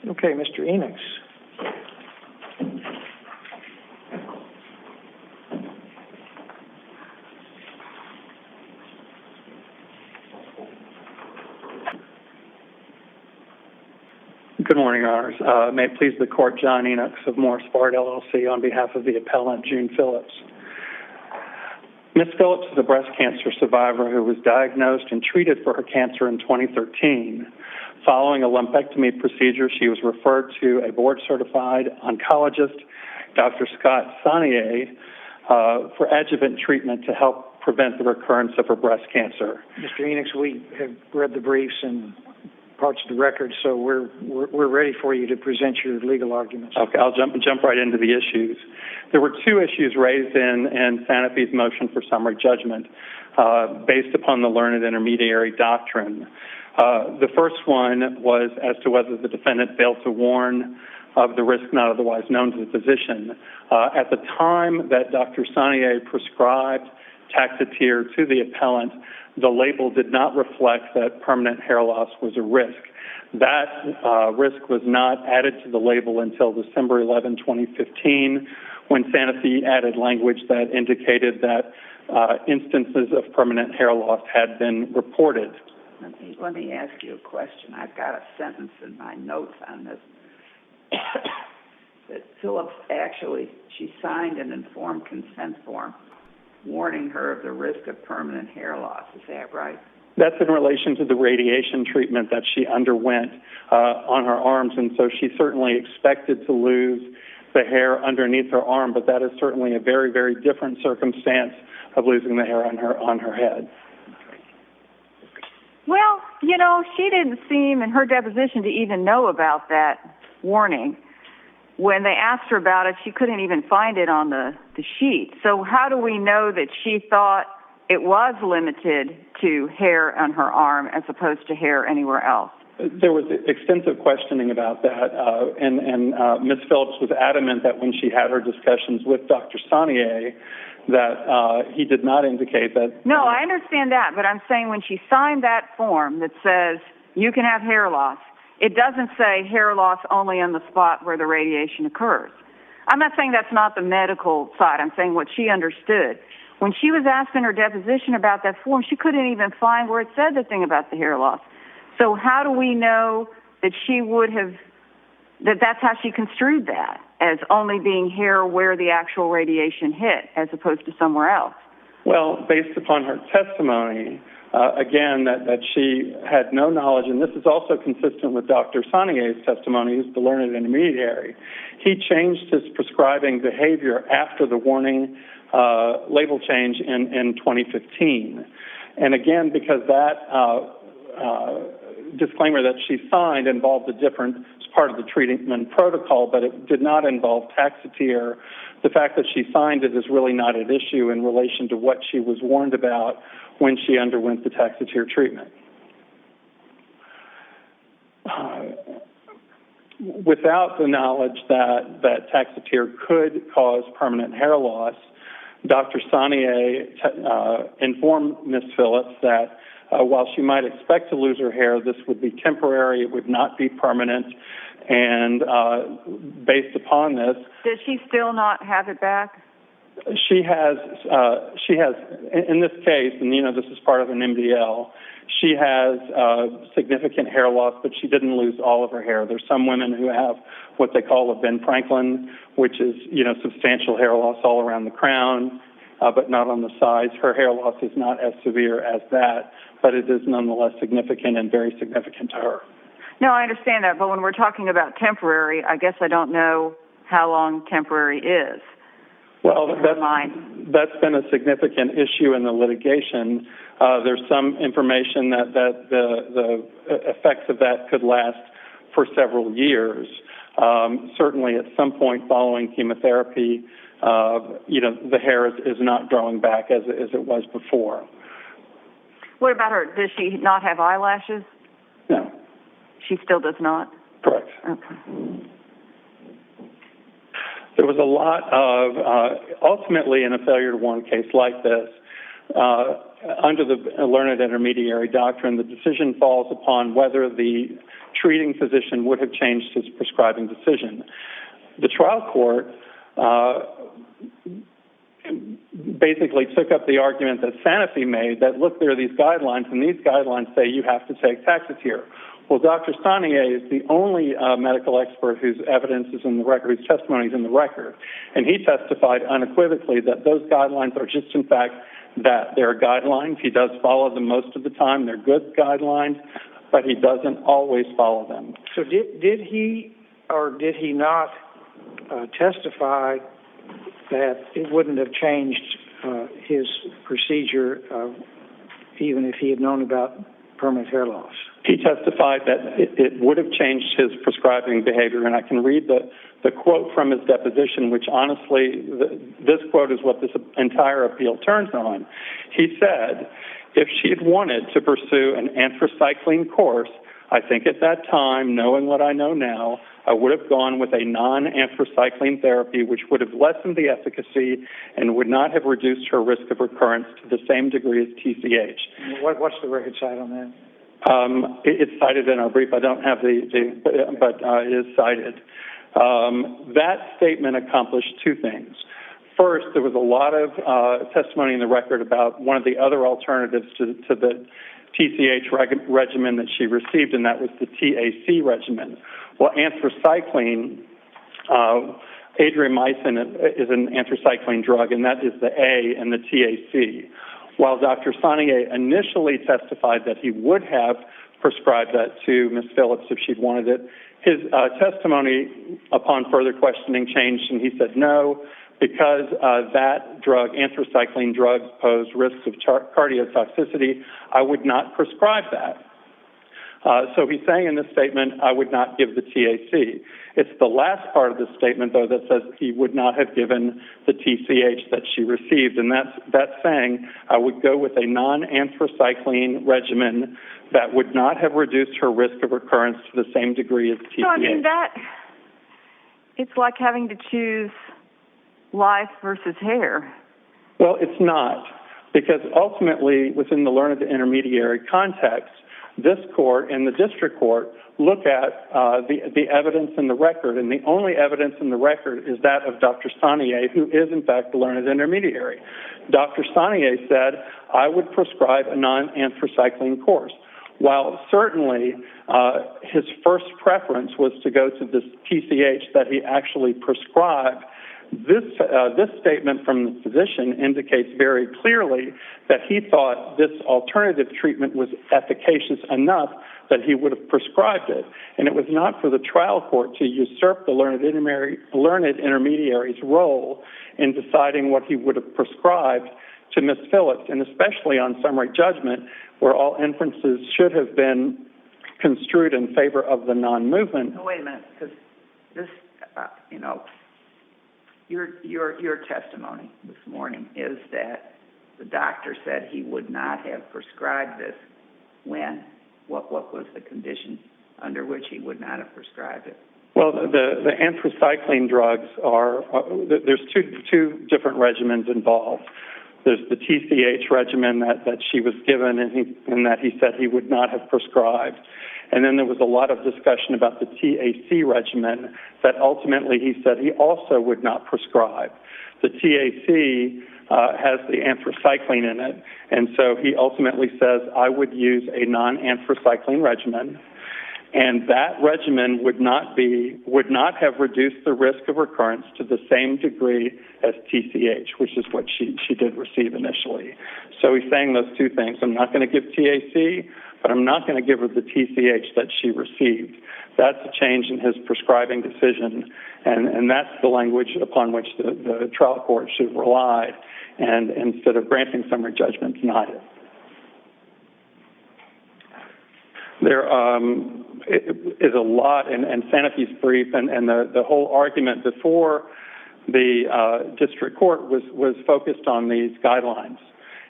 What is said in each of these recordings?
Okay, Mr. Enochs. Good morning, Your Honors. May it please the Court, John Enochs of Morris Bard, LLC, on behalf of the appellant, June Phillips. Ms. Phillips is a breast cancer survivor who was diagnosed and treated for her cancer in 2013. Following a lumpectomy procedure, she was referred to a board-certified oncologist, Dr. Scott Sanier, for adjuvant treatment to help prevent the recurrence of her breast cancer. Mr. Enochs, we have read the briefs and parts of the record, so we're ready for you to present your legal arguments. Okay, I'll jump right into the issues. There were two issues raised in Sanofi's motion for summary judgment based upon the learned intermediary doctrine. The first one was as to whether the defendant failed to warn of the risk not otherwise known to the physician. At the time that Dr. Sanier prescribed Taxotere to the appellant, the label did not reflect that permanent hair loss was a risk. That risk was not added to the label until December 11, 2015, when Sanofi added language that indicated that instances of permanent hair loss had been reported. Let me ask you a question. I've got a sentence in my notes on this. That Phillips she signed an informed consent form warning her of the risk of permanent hair loss. Is that right? That's in relation to the radiation treatment that she underwent on her arms, and so she certainly expected to lose the hair underneath her arm, but that is certainly a very, very different circumstance of losing the hair on her head. Well, she didn't seem in her deposition to even know about that warning. When they asked her about it, she couldn't even find it on the sheet. So how do we know that she thought it was limited to hair on her arm as opposed to hair anywhere else? There was extensive questioning about that, and Ms. Phillips was adamant that when she had her discussions with Dr. Sanier, that he did not indicate that... No, I understand that, but I'm saying when she signed that form that says you can have hair loss, it doesn't say hair loss only on the spot where the radiation occurs. I'm not saying that's not the medical side. I'm saying what she understood. When she was asked in her deposition about that form, she couldn't even find where it said the thing about the hair loss. So how do we know that that's how she construed that, as only being hair where the actual radiation hit as opposed to somewhere else? Well, based upon her testimony, again, that she had no knowledge, and this is also consistent with Dr. Sanier's testimony, who's the learned intermediary. He changed his prescribing behavior after the warning label change in 2015. And again, because that disclaimer that she signed involved a different part of the treatment protocol, but it did not involve Taxotere, the fact that she signed it is really not at issue in relation to what she was warned about when she underwent the Taxotere treatment. Without the knowledge that Taxotere could cause permanent hair loss, Dr. Sanier informed Ms. Phillips that while she might expect to lose her hair, this would be temporary, it would not be permanent, and based upon this... Does she still not have it back? She has, in this case, and this is part of an MDL, she has significant hair loss, but she didn't lose all of her hair. There's some women who have what they call a Ben Franklin, which is, substantial hair loss all around the crown, but not on the sides. Her hair loss is not as severe as that, but it is nonetheless significant and very significant to her. No, I understand that, but when we're talking about temporary, I guess I don't know how long temporary is. Well, that's been a significant issue in the litigation. There's some information that the effects of that could last for several years. Certainly at some point following chemotherapy, the hair is not growing back as it was before. What about her? Does she not have eyelashes? No. She still does not? Correct. Okay. There was a lot of, ultimately in a failure to warn case like this, under the learned intermediary doctrine, the decision falls upon whether the treating physician would have changed his prescribing decision. The trial court basically took up the argument that Sanofi made that, look, there are these guidelines, and these guidelines say you have to take Taxotere. Well, Dr. Sanier is the only medical expert whose evidence is in the record, whose testimony is in the record, and he testified unequivocally that those guidelines are just, in fact, that they're guidelines. He does follow them most of the time. They're good guidelines, but he doesn't always follow them. So did he or did he not testify that it wouldn't have changed his procedure even if he had known about permanent hair loss? He testified that it would have changed his prescribing behavior, and I can read the quote from his deposition, which honestly, this quote is what this entire appeal turns on. He said, if she had wanted to pursue an anthracycline course, I think at that time, knowing what I know now, I would have gone with a non-anthracycline therapy, which would have lessened the efficacy and would not have reduced her risk of recurrence to the same degree as TCH. What's the record site on that? It's cited in our brief. I don't have but it is cited. That statement accomplished two things. First, there was a lot of testimony in the record about one of the other alternatives to the TCH regimen that she received, and that was the TAC regimen. Well, anthracycline, adriamycin is an anthracycline drug, and that is the A in the TAC. While Dr. Sanier initially testified that he would have prescribed that to Ms. Phillips if she'd wanted it, his testimony upon further questioning changed, and he said no, because that drug, anthracycline drugs, pose risks of cardiotoxicity, I would not prescribe that. So he's saying in this statement, I would not give the TAC. It's the last part of the statement, though, that says he would not have given the TCH that she received, and that's saying I would go with a non-anthracycline regimen that would not have reduced her risk of recurrence to the same degree as TCH. So, I mean, it's like having to choose life versus hair. Well, it's not, because ultimately, within the learned intermediary context, this court and the district court look at the evidence in the record, and the only evidence in the record is that of Dr. Sanier, who is, in fact, the learned intermediary. Dr. Sanier said, I would prescribe a non-anthracycline course. While certainly his first preference was to go to this TCH that he actually prescribed, this statement from the physician indicates very clearly that he thought this alternative treatment was efficacious enough that he would have prescribed it. And it was not for the trial court to usurp the learned intermediary's role in deciding what he would have prescribed to Ms. Phillips, and especially on summary judgment, where all inferences should have been construed in favor of the non-movement. No, wait a minute, because this, your testimony this morning is that the doctor said he would not have prescribed this when? What was the condition under which he would not have prescribed it? Well, the anthracycline drugs are, there's two different regimens involved. There's the TCH regimen that she was given and that he said he would not have prescribed. And then there was a lot of discussion about the TAC regimen that ultimately he said he also would not prescribe. The TAC has the anthracycline in it, and so he ultimately says, I would use a non-anthracycline regimen, and that regimen would not have reduced the risk of recurrence to the same degree as TCH, which is what she did receive initially. So he's saying those two things. I'm not going to give TAC, but I'm not going to give her the TCH that she received. That's a change in his prescribing decision, and that's the language upon which the trial court should rely, and instead of granting summary judgment, denied it. There is a lot in Sanofi's brief, and the whole argument before the district court was focused on these guidelines.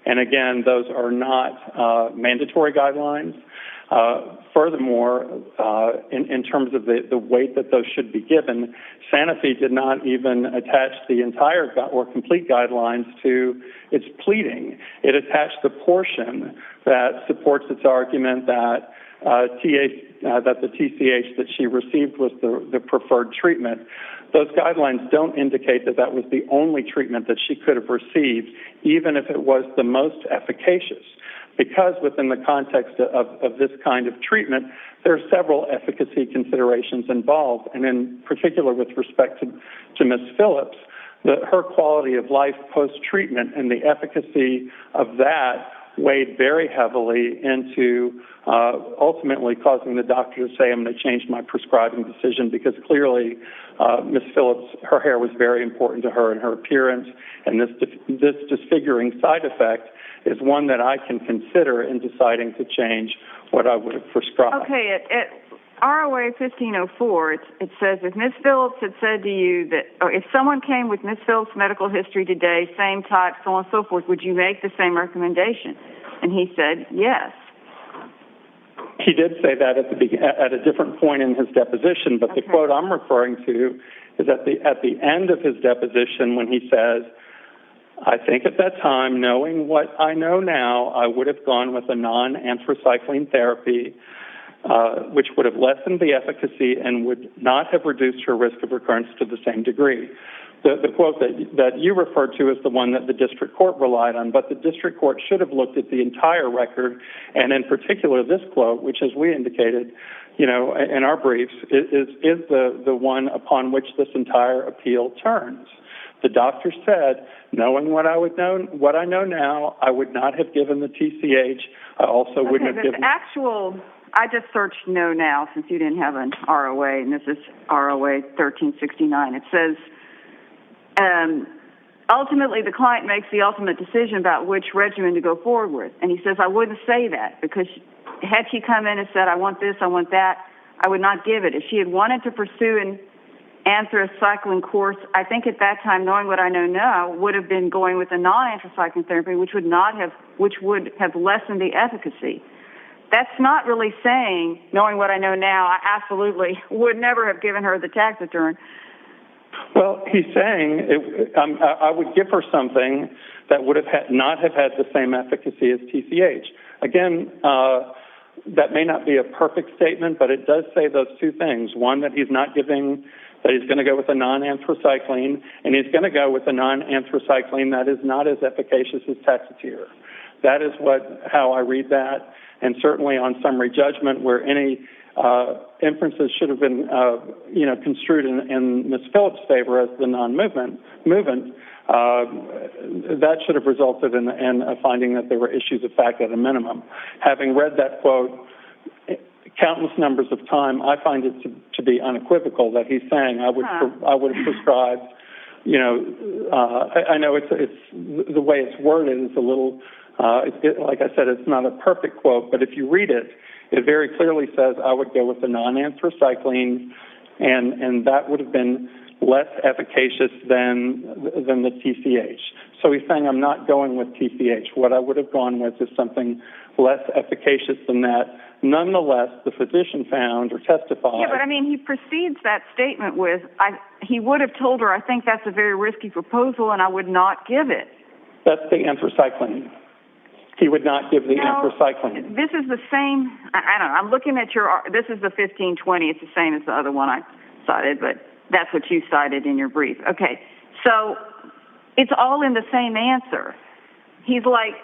And again, those are not mandatory guidelines. Furthermore, in terms of the weight that those should be given, Sanofi did not even attach the entire or complete guidelines to its pleading. It attached the portion that supports its argument that that the TCH that she received was the preferred treatment. Those guidelines don't indicate that that was the only treatment that she could have received, even if it was the most efficacious. Because within the context of this kind of treatment, there are several efficacy considerations involved, and in particular with respect to Ms. Phillips, her quality of life post-treatment and the efficacy of that weighed very heavily into ultimately causing the doctor to say, I'm going to change my prescribing decision, because clearly Ms. Phillips, her hair was very important to her and her appearance, and this disfiguring side effect is one that I can consider in deciding to change what I would have prescribed. Okay, at ROA 1504, it says, if Ms. Phillips had said to you that, or if someone came with Ms. Phillips' medical history today, same type, so on and so forth, would you make the same recommendation? And he said, yes. He did say that at a different point in his deposition, but the quote I'm referring to is at the end of his deposition when he says, I think at that time, knowing what I know now, I would have gone with a non-anthracycline therapy, which would have lessened the efficacy and would not have reduced her risk of recurrence to the same degree. The quote that you referred to is the one that the district court relied on, but the district court should have looked at the entire record, and in particular this quote, which, as we indicated, in our briefs, is the one upon which this entire appeal turns. The doctor said, knowing what I know now, I would not have given the TCH. I also wouldn't have given... I just searched no now since you didn't have an ROA, and this is ROA 1369. It says, ultimately the client makes the ultimate decision about which regimen to go forward with. And he says, I wouldn't say that, because had she come in and said, I want this, I want that, I would not give it. If she had wanted to pursue an anthracycline course, I think at that time, knowing what I know now, would have been going with a non-anthracycline therapy, which would have lessened the efficacy. That's not really saying, knowing what I know now, I absolutely would never have given her the tax return. Well, he's saying I would give her something that would have not have had the same efficacy as TCH. Again, that may not be a perfect statement, but it does say those two things. One, that he's going to go with a non-anthracycline, and he's going to go with a non-anthracycline that is not as efficacious as Taxotere. That is how I read that, and certainly on summary judgment, where any inferences should have been, construed in Ms. Phillips' favor as the non-movement, that should have resulted in a finding that there were issues of fact at a minimum. Having read that quote countless numbers of time, I find it to be unequivocal that he's saying I would have prescribed. I know it's the way it's worded is a little. Like I said, it's not a perfect quote, but if you read it, it very clearly says I would go with a non-anthracycline, and that would have been less efficacious than the TCH. So he's saying I'm not going with TCH. What I would have gone with is something less efficacious than that. Nonetheless, the physician found or testified. Yeah, but I mean, he precedes that statement with, he would have told her, I think that's a very risky proposal, and I would not give it. That's the anthracycline. He would not give the anthracycline. This is the same, I don't know, I'm looking at this is the 1520, it's the same as the other one I cited, but that's what you cited in your brief. Okay, so it's all in the same answer. He's like...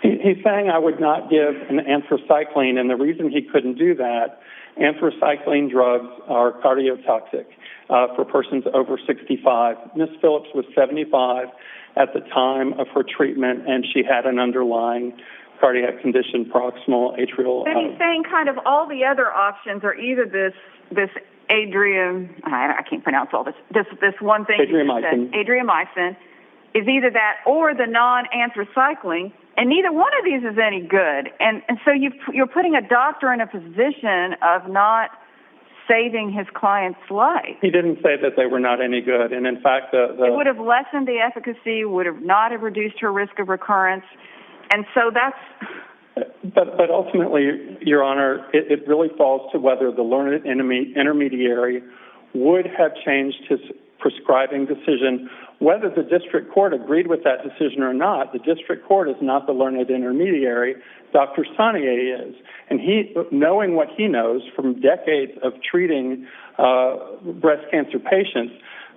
He's saying I would not give an anthracycline, and the reason he couldn't do that, anthracycline drugs are cardiotoxic for persons over 65. Ms. Phillips was 75 at the time of her treatment, and she had an underlying cardiac condition, proximal atrial... Then he's saying kind of all the other options are either this I can't pronounce all this one thing. Adriamycin is either that or the non-anthracycline, and neither one of these is any good. And so you're putting a doctor in a position of not saving his client's life. He didn't say that they were not any good, and in fact... It would have lessened the efficacy, would have not have reduced her risk of recurrence, and so that's... But ultimately, Your Honor, it really falls to whether the learned intermediary would have changed his prescribing decision. Whether the district court agreed with that decision or not, the district court is not the learned intermediary. Dr. Sanier is. And he, knowing what he knows from decades of treating breast cancer patients,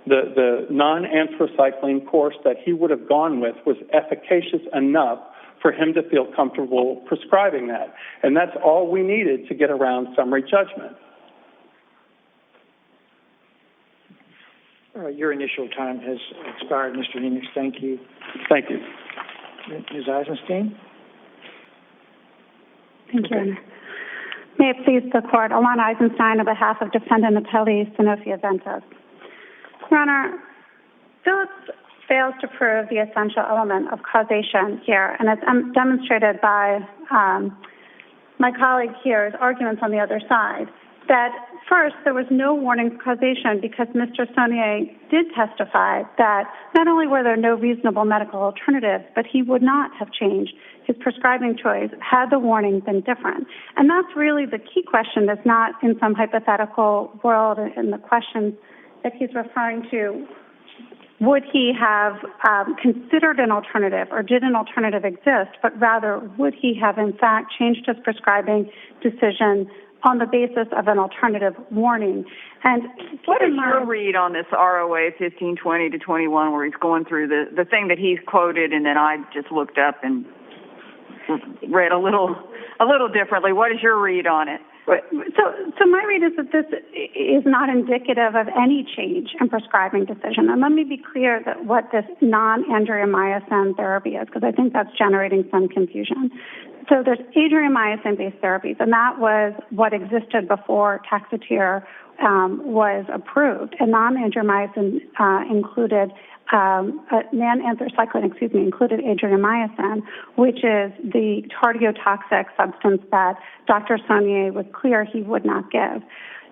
the non-anthracycline course that he would have gone with was efficacious enough for him to feel comfortable prescribing that. And that's all we needed to get around summary judgment. Your initial time has expired, Mr. Enochs. Thank you. Thank you. Ms. Eisenstein? Thank you, Honor. May it please the Court, Ilana Eisenstein on behalf of Defendant Appellee Sanofi Aventis. Your Honor, Phillips fails to prove the essential element of causation here, and it's demonstrated by my colleague here's arguments on the other side, that first, there was no warning of causation because Mr. Sanier did testify that not only were there no reasonable medical alternatives, but he would not have changed his prescribing choice had the warning been different. And that's really the key question that's not in some hypothetical world in the questions that he's referring to. Would he have considered an alternative, or did an alternative exist, but rather would he have in fact changed his prescribing decision on the basis of an alternative warning? And what is your read on this ROA 1520 to 21, where he's going through the thing that he's quoted, and then I just looked up and read a little differently? What is your read on it? So my read is that this is not indicative of any change in prescribing decision. And let me be clear that what this non-adriamycin therapy is, because I think that's generating some confusion. So there's adriamycin-based therapies, and that was what existed before Taxotere was approved. And non-adriamycin included non-anthracycline, included adriamycin, which is the cardiotoxic substance that Dr. Sanier was clear he would not give.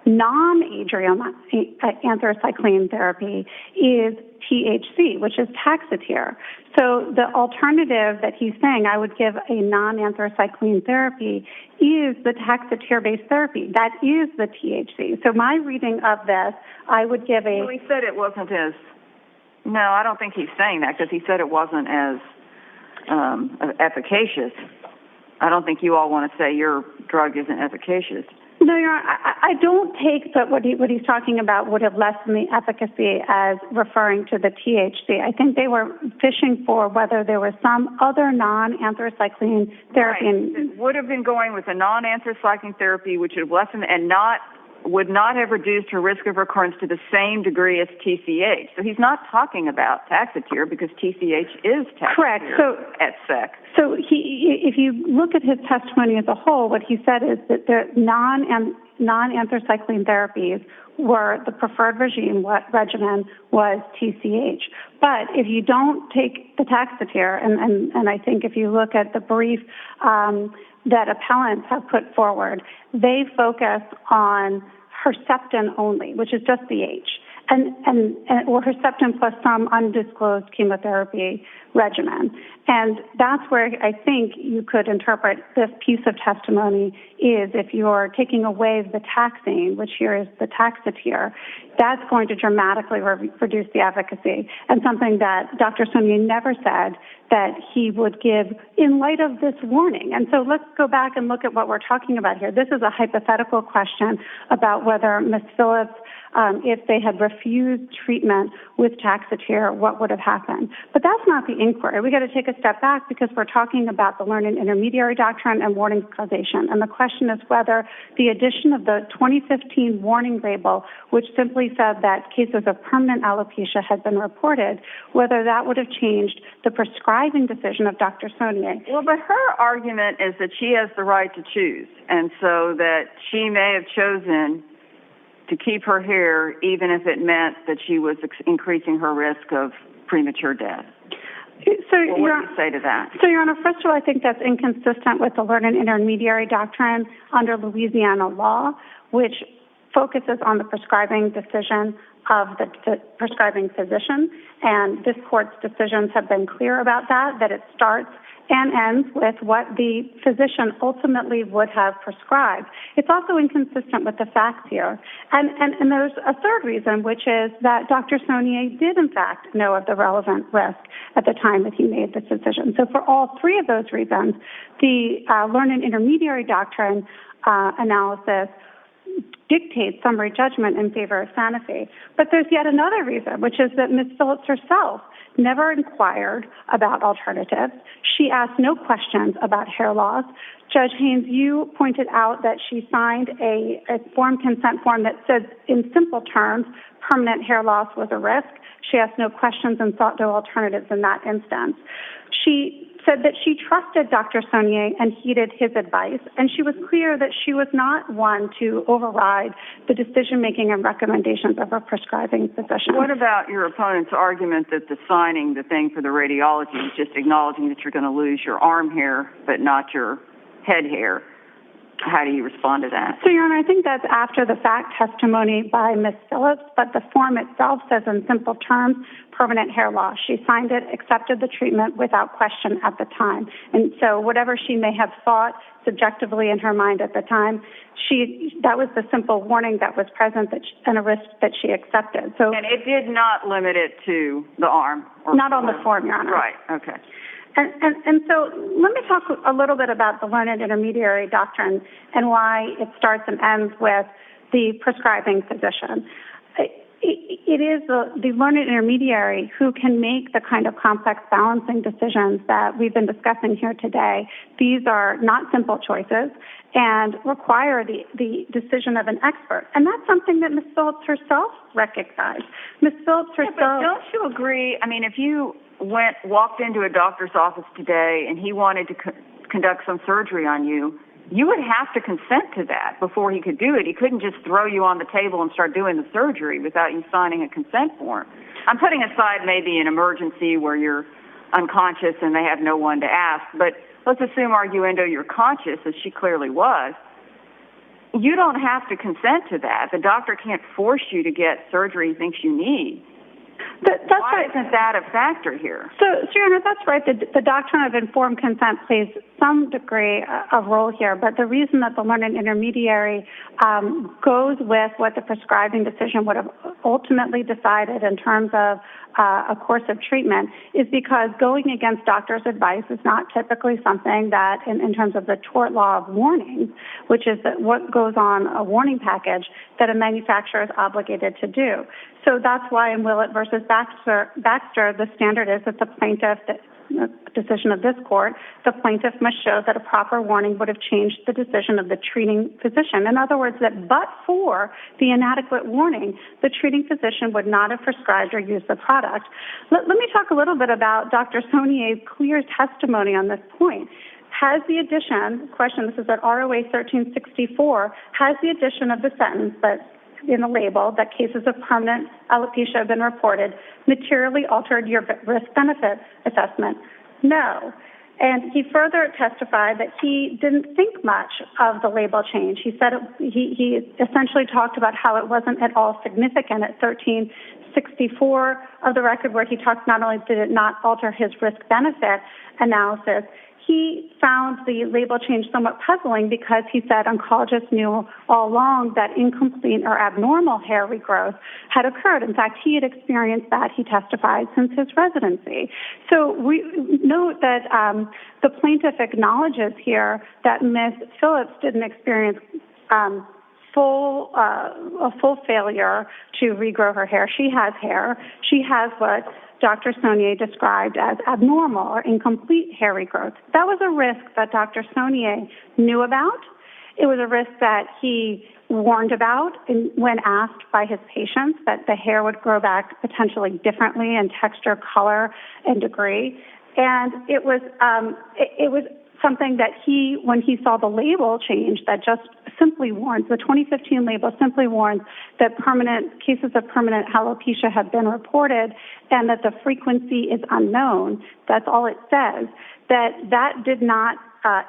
Non-anthracycline therapy is THC, which is Taxotere. So the alternative that he's saying, I would give a non-anthracycline therapy, is the Taxotere-based therapy. That is the THC. So my reading of this, I would give a... Well, he said it wasn't as... No, I don't think he's saying that, because he said it wasn't as efficacious. I don't think you all want to say your drug isn't efficacious. No, Your Honor, I don't take that what he's talking about would have lessened the efficacy as referring to the THC. I think they were fishing for whether there was some other non-anthracycline therapy. Right. It would have been going with a non-anthracycline therapy, which would have lessened and would not have reduced her risk of recurrence to the same degree as TCH. So he's not talking about Taxotere, because TCH is Taxotere. Correct. So at SEC. So if you look at his testimony as a whole, what he said is that the non-anthracycline therapies were the preferred regimen was TCH. But if you don't take the Taxotere, and I think if you look at the brief that appellants have put forward, they focus on Herceptin only, which is just the H, or Herceptin plus some undisclosed chemotherapy regimen. And that's where I think you could interpret this piece of testimony is if you're taking away the taxane, which here is the Taxotere, that's going to dramatically reduce the efficacy, and something that Dr. Sanier never said that he would give in light of this warning. And so let's go back and look at what we're talking about here. This is a hypothetical question about whether Ms. Phillips, if they had refused treatment with Taxotere, what would have happened. But that's not the inquiry. We got to take a step back, because we're talking about the learned intermediary doctrine and warning causation. And the question is whether the addition of the 2015 warning label, which simply said that cases of permanent alopecia had been reported, whether that would have changed the prescribing decision of Dr. Sanier. Well, but her argument is that she has the right to choose, and so that she may have chosen to keep her hair even if it meant that she was increasing her risk of premature death. So what do you say to that? So, Your Honor, first of all, I think that's inconsistent with the learned intermediary doctrine under Louisiana law, which focuses on the prescribing decision of the prescribing physician, and this court's decisions have been clear about that it starts and ends with what the physician ultimately would have prescribed. It's also inconsistent with the facts here. And there's a third reason, which is that Dr. Saunier did, in fact, know of the relevant risk at the time that he made this decision. So for all three of those reasons, the learned intermediary doctrine analysis dictates summary judgment in favor of Sanofi. But there's yet another reason, which is that Ms. Phillips herself never inquired about alternatives. She asked no questions about hair loss. Judge Haynes, you pointed out that she signed a informed consent form that said, in simple terms, permanent hair loss was a risk. She asked no questions and sought no alternatives in that instance. She said that she trusted Dr. Saunier and heeded his advice, and she was clear that she was not one to override the decision-making and recommendations of her prescribing physician. What about your opponent's argument that the signing the thing for the radiology is just acknowledging that you're going to lose your arm hair but not your head hair? How do you respond to that? So, Your Honor, I think that's after the fact testimony by Ms. Phillips, but the form itself says in simple terms, permanent hair loss. She signed it, accepted the treatment without question at the time. And so whatever she may have thought subjectively in her mind at the time, that was the simple warning that was present and a risk that she accepted. So, and it did not limit it to the arm? Not on the form, Your Honor. Right, okay. And so let me talk a little bit about the learned intermediary doctrine and why it starts and ends with the prescribing physician. It is the learned intermediary who can make the kind of complex balancing decisions that we've been discussing here today. These are not simple choices and require the decision of an expert. And that's something that Ms. Phillips herself recognized. Ms. Phillips herself... Yeah, but don't you agree? I mean, if you walked into a doctor's office today and he wanted to conduct some surgery on you, you would have to consent to that before he could do it. He couldn't just throw you on the table and start doing the surgery without you signing a consent form. I'm putting aside maybe an emergency where you're unconscious and they have no one to ask, but let's assume, arguendo, you're conscious, as she clearly was. You don't have to consent to that. The doctor can't force you to get surgery he thinks you need. Why isn't that a factor here? So, Your Honor, that's right. The doctrine of informed consent plays some degree of role here, but the reason that the learned intermediary goes with what the prescribing decision would have ultimately decided in terms of a course of treatment is because going against doctor's advice is not typically something that, in terms of the tort law of warnings, which is that what goes on a warning package, that a manufacturer is obligated to do. So that's why in Willett versus Baxter, the standard is that the plaintiff, the decision of this court, the plaintiff must show that a proper warning would have changed the decision of the treating physician. In other words, that but for the inadequate warning, the treating physician would not have prescribed or used the product. Let me talk a little bit about Dr. Saunier's clear testimony on this point. Has the addition, this is at ROA 1364, has the addition of the sentence that in the label that cases of permanent alopecia have been reported materially altered your risk-benefit assessment? No. And he further testified that he didn't think much of the label change. He said he essentially talked about how it wasn't at all significant at 1364 of the record, where he talks not only did it not alter his risk-benefit analysis, he found the label change somewhat puzzling because he said oncologists knew all along that incomplete or abnormal hair regrowth had occurred. In fact, he had experienced that, he testified, since his residency. So we note that the plaintiff acknowledges here that Ms. Phillips didn't experience a full failure to regrow her hair. She has hair. She has what Dr. Saunier described as abnormal or incomplete hair regrowth. That was a risk that Dr. Saunier knew about. It was a risk that he warned about when asked by his patients, that the hair would grow back potentially differently in texture, color, and degree. And it was something that when he saw the label change, that just simply warns, the 2015 label simply warns that cases of permanent alopecia have been reported and that the frequency is unknown. That's all it says. That did not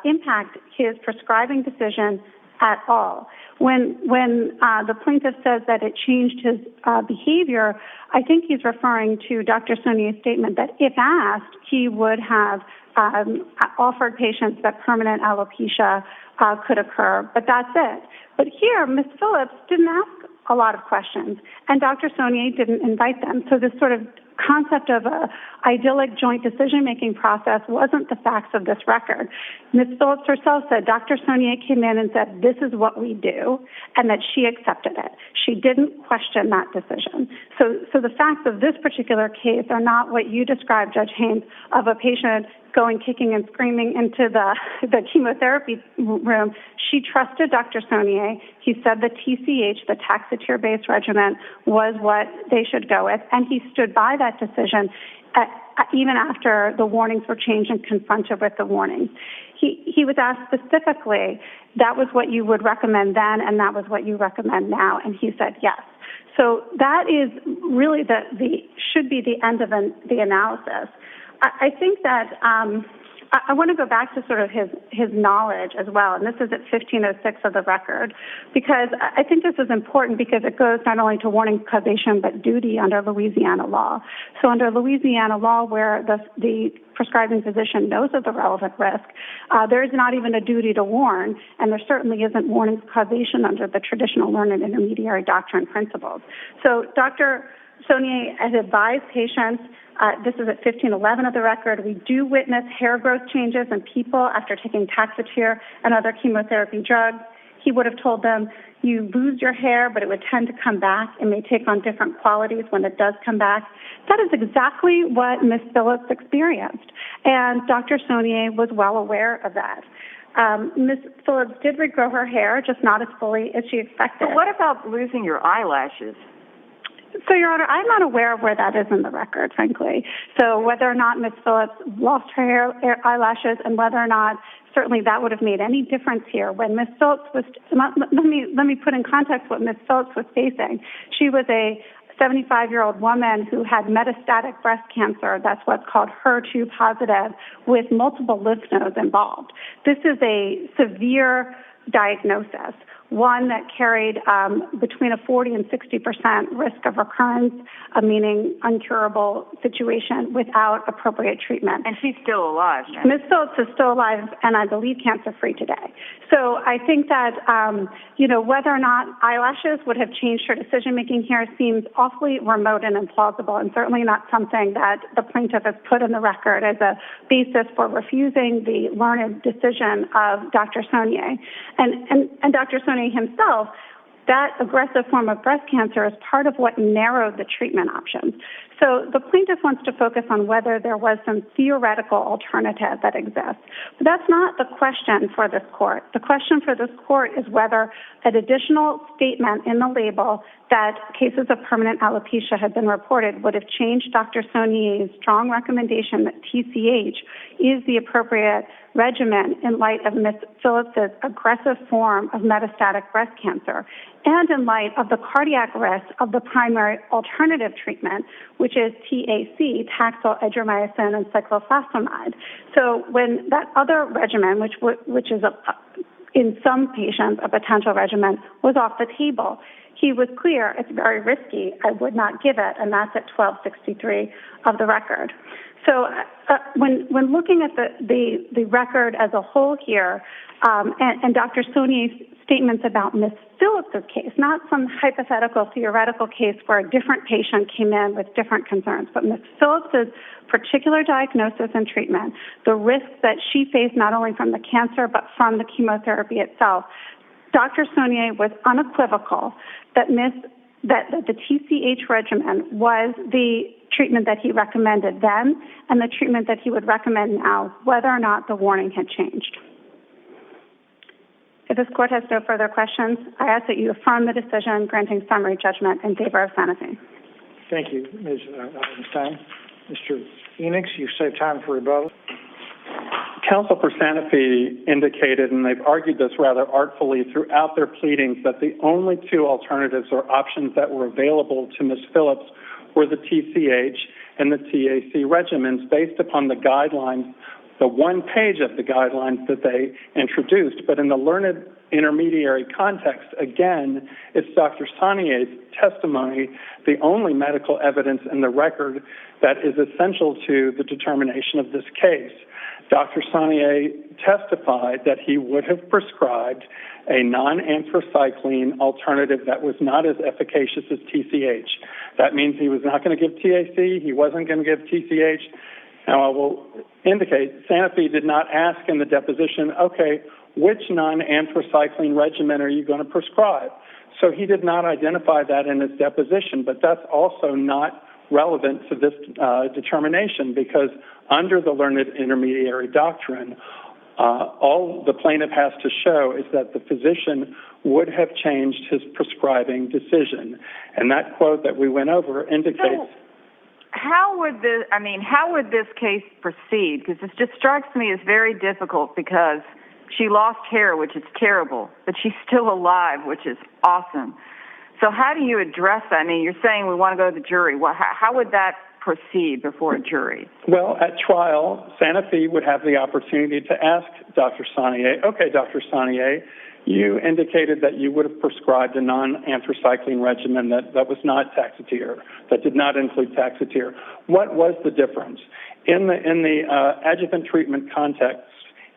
impact his prescribing decision at all. When the plaintiff says that it changed his behavior, I think he's referring to Dr. Saunier's statement that if asked, he would have offered patients that permanent alopecia could occur, but that's it. But here, Ms. Phillips didn't ask a lot of questions, and Dr. Saunier didn't invite them. So this sort of concept of a idyllic joint decision-making process wasn't the facts of this record. Ms. Phillips herself said Dr. Saunier came in and said, this is what we do, and that she accepted it. She didn't question that decision. So the facts of this particular case are not what you described, Judge Haynes, of a patient going kicking and screaming into the chemotherapy room. She trusted Dr. Saunier. He said the TCH, the Taxotere-based regimen, was what they should go with, and he stood by that decision even after the warnings were changed and confronted with the warnings. He was asked specifically, that was what you would recommend then, and that was what you recommend now, and he said yes. So that is really should be the end of the analysis. I think that I want to go back to sort of his knowledge as well, and this is at 1506 of the record, because I think this is important because it goes not only to warning causation but duty under Louisiana law. So under Louisiana law, where the prescribing physician knows of the relevant risk, there is not even a duty to warn, and there certainly isn't warning causation under the traditional learned intermediary doctrine principles. So Dr. Saunier has advised patients, this is at 1511 of the record, we do witness hair growth changes in people after taking Taxotere and other chemotherapy drugs. He would have told them, you lose your hair, but it would tend to come back. It may take on different qualities when it does come back. That is exactly what Ms. Phillips experienced, and Dr. Saunier was well aware of that. Ms. Phillips did regrow her hair, just not as fully as she expected. But what about losing your eyelashes? So, Your Honor, I'm not aware of where that is in the record, frankly. So whether or not Ms. Phillips lost her eyelashes and whether or not certainly that would have made any difference here. When Ms. Phillips was, let me put in context what Ms. Phillips was facing. She was a 75-year-old woman who had metastatic breast cancer. That's what's called HER2 positive with multiple lymph nodes involved. This is a severe diagnosis, one that carried between a 40 and 60% risk of recurrence, meaning incurable situation without appropriate treatment. And she's still alive now. Ms. Phillips is still alive and I believe cancer-free today. So I think that, whether or not eyelashes would have changed her decision-making here seems awfully remote and implausible, and certainly not something that the plaintiff has put in the record as a basis for refusing the learned decision of Dr. Saunier. And Dr. Saunier himself, that aggressive form of breast cancer is part of what narrowed the treatment options. So the plaintiff wants to focus on whether there was some theoretical alternative that exists. But that's not the question for this court. The question for this court is whether an additional statement in the label that cases of permanent alopecia had been reported would have changed Dr. Saunier's strong recommendation that TCH is the appropriate regimen in light of Ms. Phillips's aggressive form of metastatic breast cancer and in light of the cardiac risk of the primary alternative treatment, which is TAC, Taxol, Adriamycin, and cyclophosphamide. So when that other regimen, which is in some patients a potential regimen, was off the table, he was clear it's very risky. I would not give it, and that's at 1263 of the record. So when looking at the record as a whole here, and Dr. Saunier's statements about Ms. Phillips's case, not some hypothetical, theoretical case where a different patient came in with different concerns, but Ms. Phillips's particular diagnosis and treatment, the risks that she faced not only from the cancer but from the chemotherapy itself, Dr. Saunier was unequivocal that the TCH regimen was the treatment that he recommended then and the treatment that he would recommend now, whether or not the warning had changed. If this court has no further questions, I ask that you affirm the decision granting summary judgment in favor of Sanofi. Thank you, Ms. Eisenstein. Mr. Enochs, you've saved time for rebuttal. Counsel for Sanofi indicated, and they've argued this rather artfully throughout their pleadings, that the only two alternatives or options that were available to Ms. Phillips were the TCH and the TAC regimens based upon the guidelines, the one page of the guidelines that they introduced. But in the learned intermediary context, again, it's Dr. Sanie's testimony, the only medical evidence in the record that is essential to the determination of this case. Dr. Sanie testified that he would have prescribed a non-anthracycline alternative that was not as efficacious as TCH. That means he was not going to give TAC, he wasn't going to give TCH. Now, I will indicate Sanofi did not ask in the deposition, okay, which non-anthracycline regimen are you going to prescribe? So he did not identify that in his deposition, but that's also not relevant to this determination, because under the learned intermediary doctrine, all the plaintiff has to show is that the physician would have changed his prescribing decision. And that quote that we went over indicates... How would this case proceed? Because this just strikes me as very difficult, because she lost hair, which is terrible, but she's still alive, which is awesome. So how do you address that? I mean, you're saying we want to go to the jury. Well, how would that proceed before a jury? Well, at trial, Sanofi would have the opportunity to ask Dr. Sanie, okay, Dr. Sanie, you indicated that you would have prescribed a non-anthracycline regimen that was not Taxotere, that did not include Taxotere. What was the difference? In the adjuvant treatment context,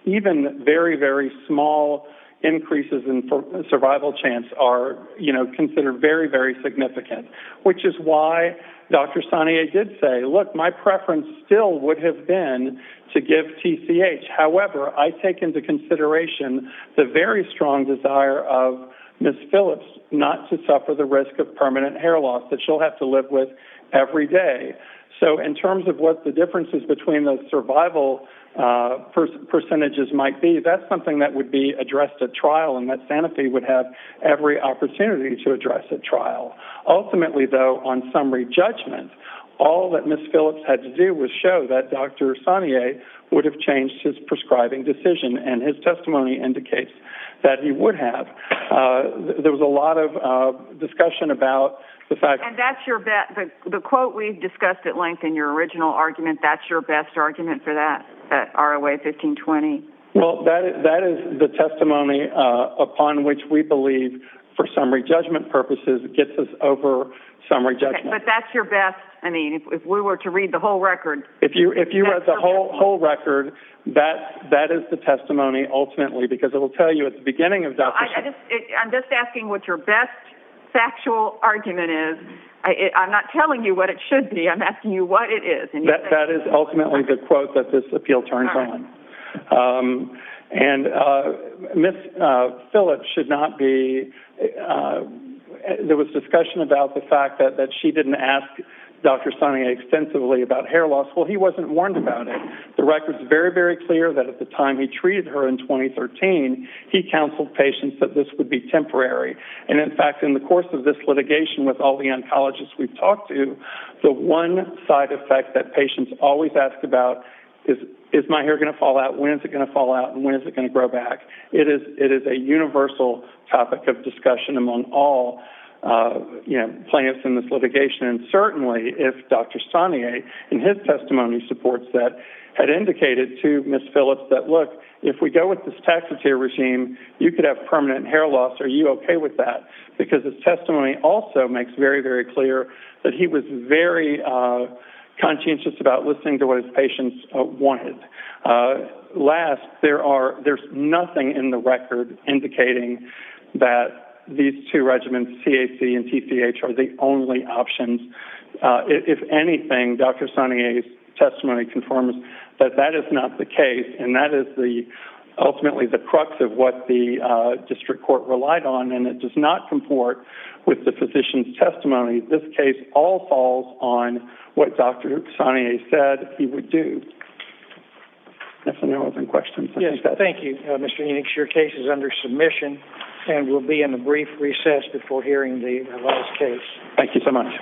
even very, very small increases in survival chance are, considered very, very significant, which is why Dr. Sanie did say, look, my preference still would have been to give TCH. However, I take into consideration the very strong desire of Ms. Phillips not to suffer the risk of permanent hair loss that she'll have to live with every day. So in terms of what the differences between the survival percentages might be, that's something that would be addressed at trial, and that Sanofi would have every opportunity to address at trial. Ultimately, though, on summary judgment, all that Ms. Phillips had to do was show that Dr. Sanie would have changed his prescribing decision, and his testimony indicates that he would have. There was a lot of discussion about the fact... And that's your best, the quote we've discussed at length in your original argument, that's your best argument for that ROA 1520? Well, that is the testimony upon which we believe, for summary judgment purposes, gets us over summary judgment. Okay, but that's your best. I mean, if we were to read the whole record... If you read the whole record, that is the testimony ultimately, because it will tell you at the beginning of Dr. I'm just asking what your best factual argument is. I'm not telling you what it should be. I'm asking you what it is. And that is ultimately the quote that this appeal turns on. Ms. Phillips should not be... there was discussion about the fact that she didn't ask Dr. Sanie extensively about hair loss. Well, he wasn't warned about it. The record's very, very clear that at the time he treated her in 2013, he counseled patients that this would be temporary. And in fact, in the course of this litigation with all the oncologists we've talked to, the one side effect that patients always ask about is my hair going to fall out? When is it going to fall out? And when is it going to grow back? It is a universal topic of discussion among all plaintiffs in this litigation. And certainly, if Dr. Sanie, in his testimony, supports that, had indicated to Ms. Phillips that, look, if we go with this Taxotere regime, you could have permanent hair loss. Are you okay with that? Because his testimony also makes very, very clear that he was very conscientious about listening to what his patients wanted. Last, there's nothing in the record indicating that these two regimens, CAC and TCH, are the only options. If anything, Dr. Sanie's testimony confirms that is not the case, and that is ultimately the crux of what the district court relied on, and it does not comport with the physician's testimony. This case all falls on what Dr. Sanie said he would do. If there are other questions. Yes, thank you, Mr. Enochs. Your case is under submission and will be in a brief recess before hearing the last case. Thank you so much.